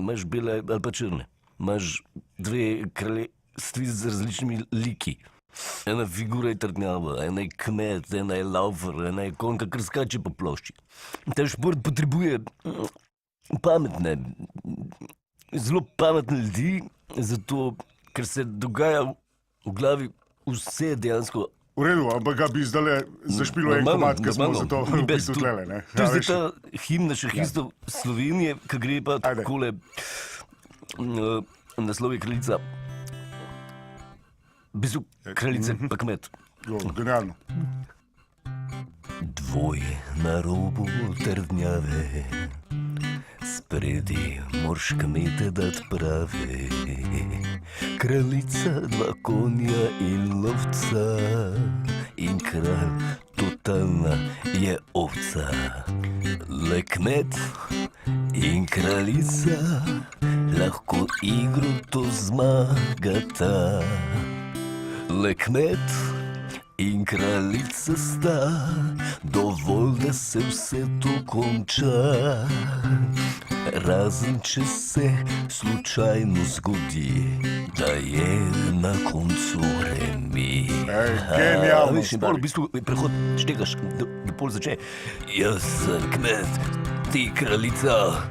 imaš bele ali pa črne. Imaš dve kraljestvi z različnimi liki. Ena figura je trdnjava, ena je kmet, ena je laufer, ena je konjka, kar skače po plošči. Ta šport potrebuje pametne, zelo pametne ljudi, zato ker se dogaja v glavi vse dejansko. V redu, ampak ga bi zdaj zašpilo en komad, ker smo zato v bistvu tlele, ne? To je zdaj ta himna šahistov Slovenije, ki gre pa takole, naslov je kraljica, v bistvu kraljice pa kmet. Genialno. Dvoje na robu trdnjave, spredi moraš kmete dat prave. Kraljica, dva konja in lovca, in kralj totalna je ovca. Le kmet in kraljica lahko igro to zmagata. Le kmet in kraljica sta, dovolj, da se vse to konča. Razen če se slučajno zgodi, da je na koncu remi. Genialno. Veš, in pol v bistvu prehod štegaš, da pol začne. Jaz sem kmet, ti kraljica,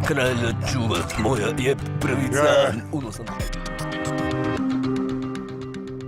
kralja čuvat moja je pravica. Ja. Uno sem.